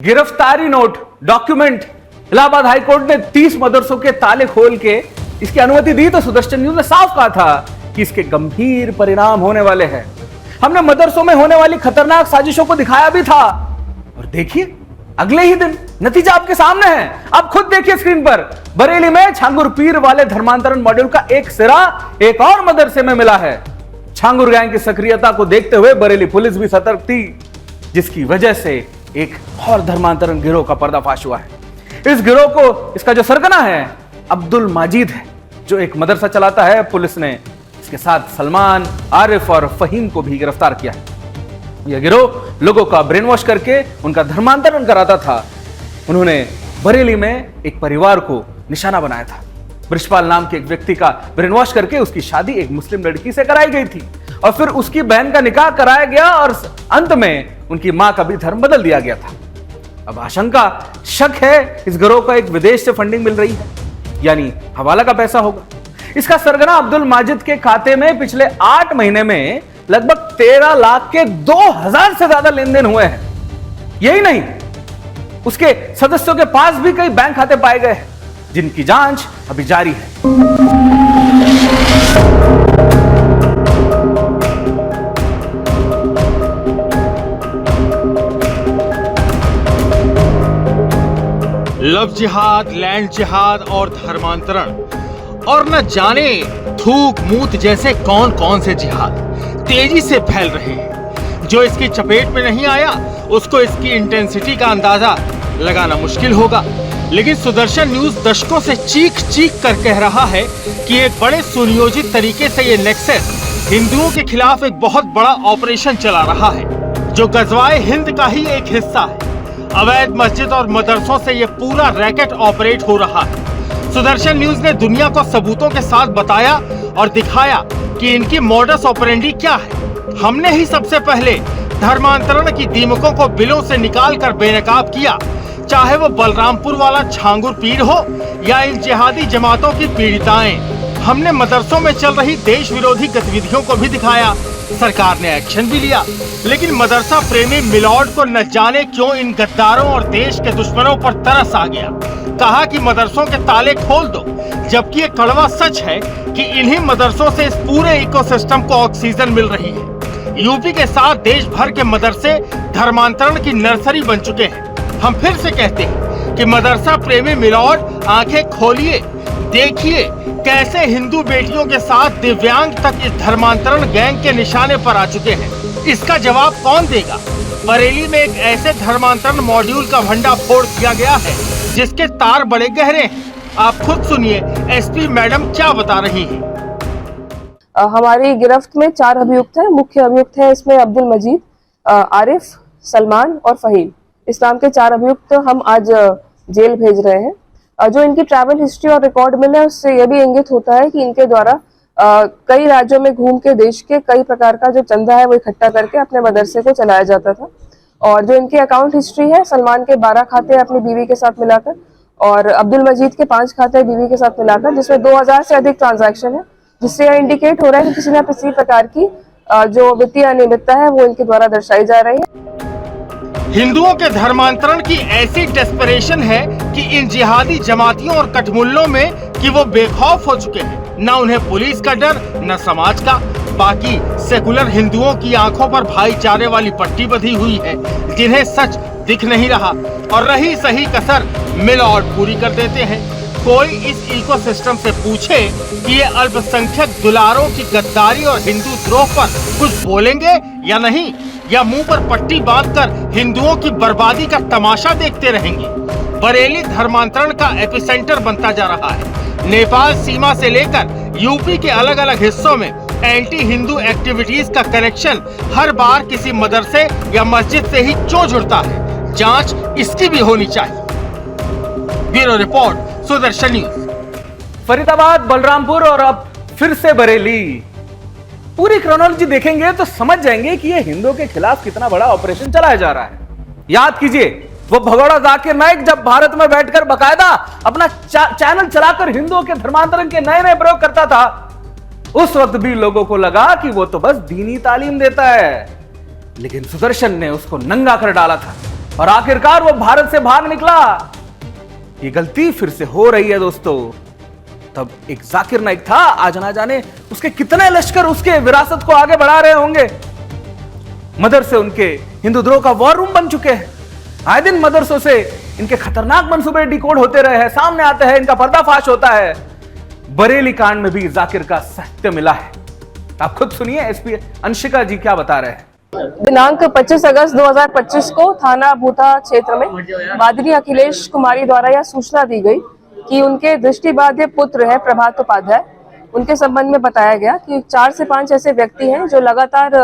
गिरफ्तारी note document Allahabad high court ने 30 मदरसों के ताले खोल के इसकी अनुमति दी तो सुदर्शन न्यूज ने साफ कहा था कि इसके गंभीर परिणाम होने वाले हैं। हमने मदरसों में होने वाली खतरनाक साजिशों को दिखाया भी था और देखिए अगले ही दिन नतीजा आपके सामने है। आप खुद देखिए स्क्रीन पर, बरेली में छांगुर पीर वाले धर्मांतरण मॉड्यूल का एक सिरा एक और मदरसे में मिला है। छांगुर गैंग की सक्रियता को देखते हुए बरेली पुलिस भी सतर्क थी, जिसकी वजह से एक और धर्मांतरण गिरोह का पर्दाफाश हुआ है। इस गिरोह को इसका जो सरगना है अब्दुल माजिद है, जो एक मदरसा चलाता है। पुलिस ने इसके साथ सलमान, आरिफ और फहीम को भी गिरफ्तार किया है। यह गिरोह लोगों का ब्रेन वॉश करके उनका धर्मांतरण कराता था। उन्होंने बरेली में एक परिवार को निशाना बनाया था। ब्रिजपाल नाम के एक व्यक्ति का ब्रेन वॉश करके उसकी शादी एक मुस्लिम लड़की से कराई गई थी और फिर उसकी बहन का निकाह कराया गया और अंत में उनकी मां का भी धर्म बदल दिया गया था। अब आशंका, शक है इस गिरोह को एक विदेश से फंडिंग मिल रही है, यानी हवाला का पैसा होगा। इसका सरगना अब्दुल माजिद के खाते में पिछले 8 महीने में लगभग 13 लाख के 2000 से ज्यादा लेन देन हुए हैं। यही नहीं, उसके सदस्यों के पास भी कई बैंक खाते पाए गए हैं, जिनकी जांच अभी जारी है। लव जिहाद, लैंड जिहाद और धर्मांतरण और न जाने थूक मूत जैसे कौन कौन से जिहाद तेजी से फैल रहे हैं। जो इसकी चपेट में नहीं आया उसको इसकी इंटेंसिटी का अंदाजा लगाना मुश्किल होगा। लेकिन सुदर्शन न्यूज दशकों से चीख चीख कर कह रहा है कि एक बड़े सुनियोजित तरीके से ये नेक्सस हिंदुओं के खिलाफ एक बहुत बड़ा ऑपरेशन चला रहा है, जो गजवाए हिंद का ही एक हिस्सा है। अवैध मस्जिद और मदरसों से ये पूरा रैकेट ऑपरेट हो रहा है। सुदर्शन न्यूज ने दुनिया को सबूतों के साथ बताया और दिखाया कि इनकी मॉडस ऑपरेंडी क्या है। हमने ही सबसे पहले धर्मांतरण की दीमकों को बिलों से निकाल कर बेनकाब किया, चाहे वो बलरामपुर वाला छांगुर पीर हो या इन जिहादी जमातों की पीड़िताएं। हमने मदरसों में चल रही देश विरोधी गतिविधियों को भी दिखाया। सरकार ने एक्शन भी लिया, लेकिन मदरसा प्रेमी मिलॉर्ड को न जाने क्यों इन गद्दारों और देश के दुश्मनों पर तरस आ गया। कहा कि मदरसों के ताले खोल दो, जबकि ये कड़वा सच है कि इन्हीं मदरसों से इस पूरे इकोसिस्टम को ऑक्सीजन मिल रही है। यूपी के साथ देश भर के मदरसे धर्मांतरण की नर्सरी बन चुके हैं। हम फिर से कहते हैं कि मदरसा प्रेमी मिलॉर्ड, आंखें खोलिए, देखिए कैसे हिंदू बेटियों के साथ दिव्यांग तक इस धर्मांतरण गैंग के निशाने पर आ चुके हैं। इसका जवाब कौन देगा? बरेली में एक ऐसे धर्मांतरण मॉड्यूल का भंडाफोड़ किया गया है जिसके तार बड़े गहरे हैं। आप खुद सुनिए एसपी मैडम क्या बता रही हैं। हमारी गिरफ्त में 4 अभियुक्त हैं। मुख्य अभियुक्त है इसमें अब्दुल मजीद, आरिफ, सलमान और फहीम। इस नाम के 4 अभियुक्त हम आज जेल भेज रहे हैं। जो इनकी ट्रैवल हिस्ट्री और रिकॉर्ड मिले उससे यह भी इंगित होता है कि इनके द्वारा कई राज्यों में घूम के देश के कई प्रकार का जो चंदा है वो इकट्ठा करके अपने मदरसे को चलाया जाता था। और जो इनकी अकाउंट हिस्ट्री है, सलमान के 12 खाते अपनी बीवी के साथ मिलाकर और अब्दुल मजीद के 5 खाते बीवी के साथ मिलाकर, जिसमें 2000 से अधिक ट्रांजैक्शन है, जिससे यह इंडिकेट हो रहा है कि किसी न किसी प्रकार की जो वित्तीय अनियमितता है वो इनके द्वारा दर्शाई जा रही है। हिंदुओं के धर्मांतरण की ऐसी डेस्परेशन है कि इन जिहादी जमातियों और कठमुल्लों में कि वो बेखौफ हो चुके हैं। न उन्हें पुलिस का डर, न समाज का। बाकी सेकुलर हिंदुओं की आंखों पर भाईचारे वाली पट्टी बंधी हुई है, जिन्हें सच दिख नहीं रहा और रही सही कसर मिलॉर्ड पूरी कर देते हैं। कोई इस इकोसिस्टम से पूछे कि ये अल्पसंख्यक दुलारों की गद्दारी और हिंदू द्रोह पर कुछ बोलेंगे या नहीं, या मुंह पर पट्टी बांधकर हिंदुओं की बर्बादी का तमाशा देखते रहेंगे। बरेली धर्मांतरण का एपिसेंटर बनता जा रहा है। नेपाल सीमा से लेकर यूपी के अलग अलग हिस्सों में एंटी हिंदू एक्टिविटीज का कनेक्शन हर बार किसी मदरसे या मस्जिद से ही क्यों जुड़ता है? जांच इसकी भी होनी चाहिए। Bureau report, Sudarshan news. Faridabad, Balrampur और अब फिर से बरेली। पूरी क्रोनोलॉजी देखेंगे तो समझ जाएंगे कि यह हिंदुओं के खिलाफ कितना बड़ा ऑपरेशन चलाया जा रहा है। याद कीजिए, वो भगोड़ा जाकिर नाइक जब भारत में बैठकर बकायदा अपना चैनल चलाकर हिंदुओं के धर्मांतरण के नए नए प्रयोग करता था, उस वक्त भी लोगों को लगा कि वो तो बस दीनी तालीम देता है। लेकिन सुदर्शन ने उसको नंगा कर डाला था। और आखिरकार वो भारत से भाग निकला। ये गलती फिर से हो रही है दोस्तों। तब एक जाकिर नाइक था, आज ना जाने उसके कितने लश्कर उसके विरासत को आगे बढ़ा रहे होंगे। मदरसे उनके हिंदुद्रोह का वॉर रूम बन चुके हैं। आए दिन मदरसों से इनके खतरनाक मंसूबे डिकोड होते रहे हैं, सामने आते हैं, इनका पर्दाफाश होता है। बरेली कांड में भी जाकिर का सत्य मिला है। आप खुद सुनिए एसपी अंशिका जी क्या बता रहे हैं। दिनांक 25 अगस्त 2025 को थाना भूता क्षेत्र में वादिनी अखिलेश कुमारी द्वारा यह सूचना दी गई कि उनके दृष्टिबाध्य पुत्र है प्रभात उपाध्याय। उनके संबंध में बताया गया कि 4 से 5 ऐसे व्यक्ति हैं जो लगातार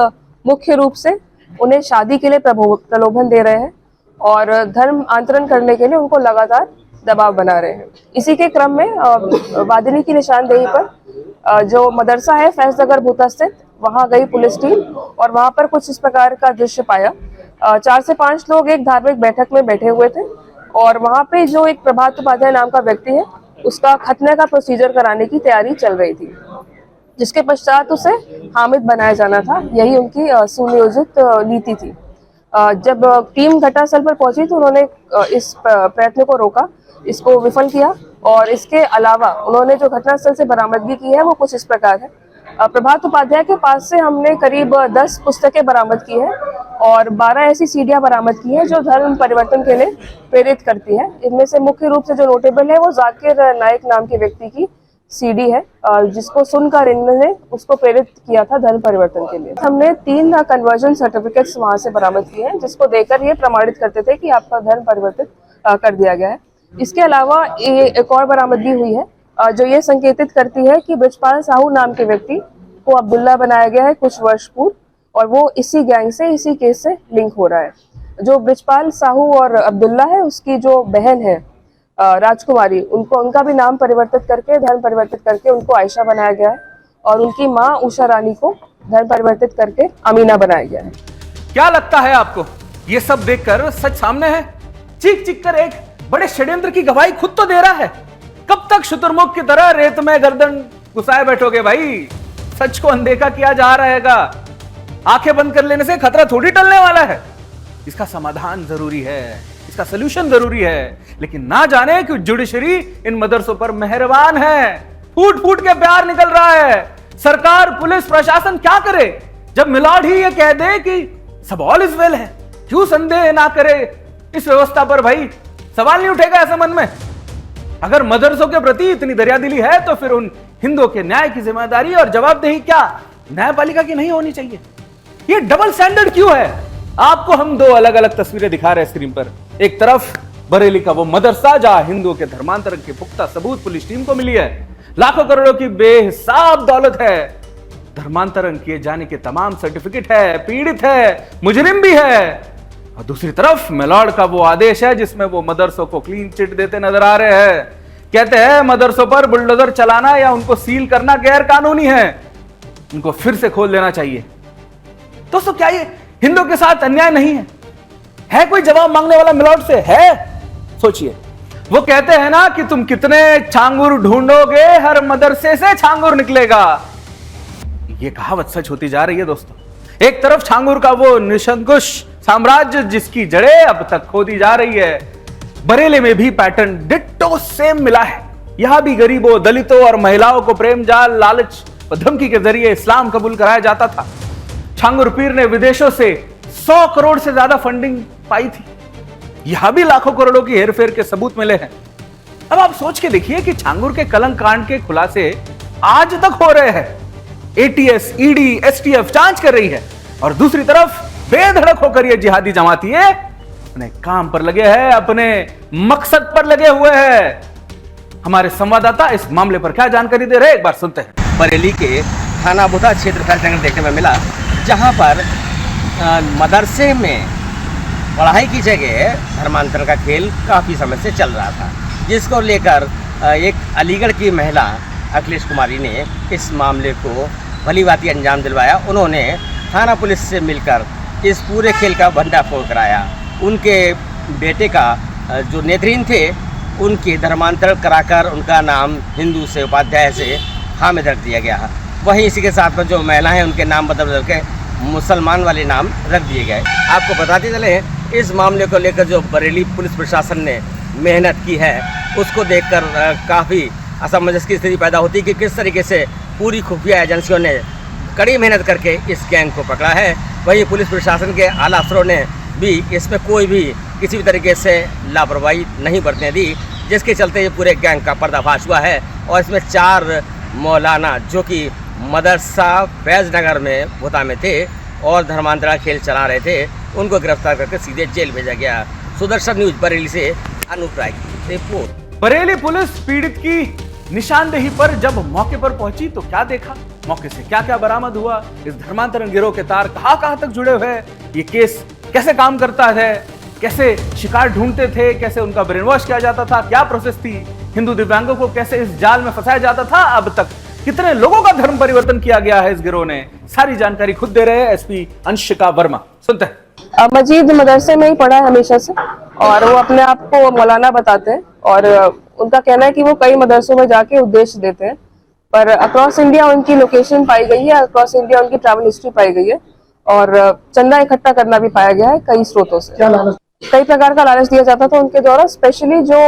मुख्य रूप से उन्हें शादी के लिए प्रलोभन दे रहे हैं और धर्म आंतरण करने के लिए उनको लगातार दबाव बना रहे हैं। इसी के क्रम में वादिनी की निशानदेही पर जो मदरसा है फैजनगर भूता स्थित, वहां गई पुलिस टीम और वहां पर कुछ इस प्रकार का दृश्य पाया। 4 से 5 लोग एक धार्मिक बैठक में बैठे हुए थे और वहां पे जो एक प्रभात उपाध्याय नाम का व्यक्ति है उसका खतने का प्रोसीजर कराने की तैयारी चल रही थी, जिसके पश्चात उसे हामिद बनाया जाना था। यही उनकी सुनियोजित नीति थी। जब टीम घटनास्थल पर पहुंची तो उन्होंने इस प्रयत्न को रोका, इसको विफल किया और इसके अलावा उन्होंने जो घटनास्थल से बरामदगी की है वो कुछ इस प्रकार है। प्रभात उपाध्याय के पास से हमने करीब 10 पुस्तकें बरामद की है और 12 ऐसी सीडियां बरामद की है जो धर्म परिवर्तन के लिए प्रेरित करती है। इनमें से मुख्य रूप से जो नोटेबल है वो जाकिर नाइक नाम के व्यक्ति की सीडी है, जिसको सुनकर इन्होंने उसको प्रेरित किया था धर्म परिवर्तन के लिए। हमने 3 कन्वर्जन सर्टिफिकेट्स वहां से बरामद किए हैं, जिसको देकर ये प्रमाणित करते थे कि आपका धर्म परिवर्तित कर दिया गया है। इसके अलावा एक और बरामदगी हुई है जो ये संकेतित करती है कि ब्रिजपाल साहू नाम के व्यक्ति को अब्दुल्ला बनाया गया है कुछ वर्ष पूर्व और वो इसी गैंग से, इसी केस से लिंक हो रहा है। जो ब्रिजपाल साहू और अब्दुल्ला है उसकी जो बहन है राजकुमारी, उनका भी नाम परिवर्तित करके, धर्म परिवर्तित करके उनको आयशा बनाया गया है और उनकी माँ उषा रानी को धर्म परिवर्तित करके अमीना बनाया गया है। क्या लगता है आपको, ये सब देखकर सच सामने है? चीख चीख कर एक बड़े षड्यंत्र की गवाही खुद तो दे रहा है। कब तक शुतुरमुर्ग की तरह रेत में गर्दन घुसाए बैठोगे भाई? सच को अनदेखा किया जा रहेगा। आंखें बंद कर लेने से खतरा थोड़ी टलने वाला है। इसका समाधान जरूरी है, इसका सलूशन जरूरी है। लेकिन ना जाने कि जुडिशरी इन मदरसों पर मेहरबान है, फूट फूट के प्यार निकल रहा है। सरकार, पुलिस, प्रशासन क्या करे जब मिलाड ही ये कह दे कि सब ऑल इज वेल है? क्यों संदेह ना करे इस व्यवस्था पर भाई? सवाल नहीं उठेगा ऐसे मन में? अगर मदरसों के प्रति इतनी दरियादिली है तो फिर उन हिंदुओं के न्याय की जिम्मेदारी और जवाबदेही क्या न्यायपालिका की नहीं होनी चाहिए? ये डबल स्टैंडर्ड क्यों है? आपको हम 2 अलग अलग तस्वीरें दिखा रहे हैं स्क्रीन पर। एक तरफ बरेली का वो मदरसा जहां हिंदुओं के धर्मांतरण के पुख्ता सबूत पुलिस टीम को मिली है, लाखों करोड़ों की बेहिसाब दौलत है, धर्मांतरण किए जाने के तमाम सर्टिफिकेट है, पीड़ित है, मुजरिम भी है। और दूसरी तरफ मेलॉर्ड का वो आदेश है जिसमें वो मदरसों को क्लीन चिट देते नजर आ रहे हैं। कहते हैं मदरसों पर बुलडोजर चलाना या उनको सील करना गैर कानूनी है, उनको फिर से खोल देना चाहिए। दोस्तों, क्या ये हिंदुओं के साथ अन्याय नहीं है? है कोई जवाब मांगने वाला मेलॉर्ड से? है? सोचिए, वो कहते हैं ना कि तुम कितने छांगुर ढूंढोगे, हर मदरसे से छांगुर निकलेगा। ये कहावत सच होती जा रही है दोस्तों। एक तरफ छांगुर का वो निशंकुश साम्राज्य जिसकी जड़ें अब तक खोदी जा रही है, बरेली में भी पैटर्न डिट्टो सेम मिला है। यहां भी गरीबों, दलितों और महिलाओं को प्रेम जाल, लालच और धमकी के जरिए इस्लाम कबूल कराया जाता था। छांगुर पीर ने विदेशों से 100 करोड़ से ज्यादा फंडिंग पाई थी। यहां भी लाखों करोड़ों की हेरफेर के सबूत मिले हैं। अब आप सोच के देखिए कि छांगुर के कलंक कांड के खुलासे आज तक हो रहे हैं। एटीएस, ईडी, एसटीएफ जांच कर रही है और दूसरी तरफ बेधड़क होकर ये जिहादी जमातियां अपने काम पर लगे हैं, अपने मकसद पर लगे हुए हैं। हमारे संवाददाता इस मामले पर क्या जानकारी दे रहे हैं, एक बार सुनते हैं। बरेली के थाना भूता क्षेत्र फैजनगर देखने में मिला, जहां पर मदरसे में पढ़ाई की जगह धर्मांतरण का खेल काफ़ी समय से चल रहा था, जिसको लेकर एक अलीगढ़ की महिला अखिलेश कुमारी ने इस मामले को भलीभांति अंजाम दिलवाया। उन्होंने थाना पुलिस से मिलकर इस पूरे खेल का भंडाफोड़ कराया। उनके बेटे का जो नेतृत्व थे, उनके धर्मांतरण कराकर उनका नाम हिंदू से, उपाध्याय से हामिद रख दिया गया। वहीं इसी के साथ में जो महिला हैं उनके नाम बदल के मुसलमान वाले नाम रख दिए गए। आपको बताते चले, इस मामले को लेकर जो बरेली पुलिस प्रशासन ने मेहनत की है उसको देखकर काफ़ी असमंजस की स्थिति पैदा होती है कि किस तरीके से पूरी खुफिया एजेंसियों ने कड़ी मेहनत करके इस गैंग को पकड़ा है। वहीं पुलिस प्रशासन के आला अफसरों ने भी इसमें कोई भी किसी भी तरीके से लापरवाही नहीं बरतने दी, जिसके चलते ये पूरे गैंग का पर्दाफाश हुआ है। और इसमें 4 मौलाना जो कि मदरसा फैज नगर में भूता में थे और धर्मांतरण खेल चला रहे थे, उनको गिरफ्तार करके सीधे जेल भेजा गया। सुदर्शन न्यूज बरेली से अनूप राय की रिपोर्ट। बरेली पुलिस पीड़ित की निशानदेही पर जब मौके पर पहुंची तो क्या देखा, मौके से क्या क्या बरामद हुआ, इस धर्मांतरण गिरोह के तार कहां कहां तक जुड़े हुए, ये केस कैसे काम करता है, कैसे शिकार ढूंढते थे, कैसे उनका ब्रेन वॉश किया जाता था, क्या प्रोसेस थी, हिंदू दिव्यांगों को कैसे इस जाल में फंसाया जाता था, अब तक कितने लोगों का धर्म परिवर्तन किया गया है इस गिरोह ने, सारी जानकारी खुद दे रहे हैं एसपी अंशिका वर्मा। सुनते हैं। मजीद मदरसे में ही पढ़ा है हमेशा से और वो अपने आप को मौलाना बताते हैं और उनका कहना है कि वो कई मदरसों में जाके उपदेश देते हैं, पर अक्रॉस इंडिया उनकी लोकेशन पाई गई है, अक्रॉस इंडिया उनकी ट्रैवल हिस्ट्री पाई गई है और चंदा इकट्ठा करना भी पाया गया है कई स्रोतों से। कई प्रकार का लालच दिया जाता था उनके द्वारा, स्पेशली जो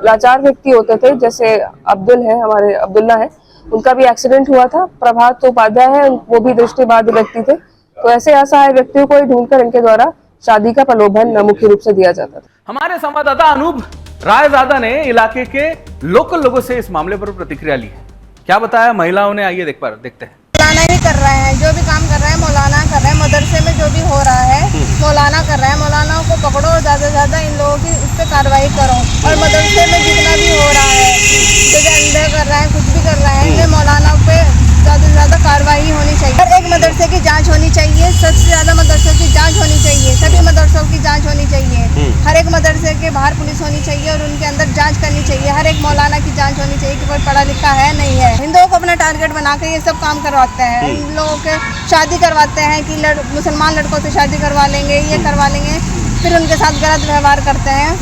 लाचार व्यक्ति होते थे, जैसे अब्दुल है, हमारे अब्दुल्ला है, उनका भी एक्सीडेंट हुआ था। प्रभात उपाध्याय है, वो भी दृष्टिबाधित व्यक्ति थे, तो ऐसे असहाय व्यक्तियों को ही ढूंढकर इनके द्वारा शादी का प्रलोभन मुख्य रूप से दिया जाता था। हमारे संवाददाता अनूप रायजादा ने इलाके के लोकल लोगों से इस मामले पर प्रतिक्रिया ली है। क्या बताया महिलाओं ने, आइए देखते हैं। मौलाना ही कर रहे हैं, जो भी काम कर रहे हैं मौलाना कर रहे हैं। मदरसे में जो भी हो रहा है मौलाना कर रहे हैं। मौलानाओं को पकड़ो और ज़्यादा से ज़्यादा इन लोगों की उस पर कार्रवाई करो। और मदरसे में जितना भी हो रहा है, जैसे अंधे कर रहे हैं, कुछ भी कर रहे हैं, इनमें मौलानाओं पे ज़्यादा से ज़्यादा कार्रवाई होनी चाहिए। हर एक मदरसे की जांच होनी चाहिए, सबसे ज़्यादा मदरसों की जांच होनी चाहिए, सभी मदरसों की जांच होनी चाहिए। हर एक मदरसे के बाहर पुलिस होनी चाहिए और उनके अंदर जांच करनी चाहिए। हर एक मौलाना की जांच होनी चाहिए कि कोई पढ़ा लिखा है नहीं है। हिंदुओं को अपना टारगेट बना के ये सब काम करवाते हैं। इन लोगों के शादी करवाते हैं कि मुसलमान लड़कों से शादी करवा लेंगे, ये करवा लेंगे, फिर उनके साथ गलत व्यवहार करते हैं।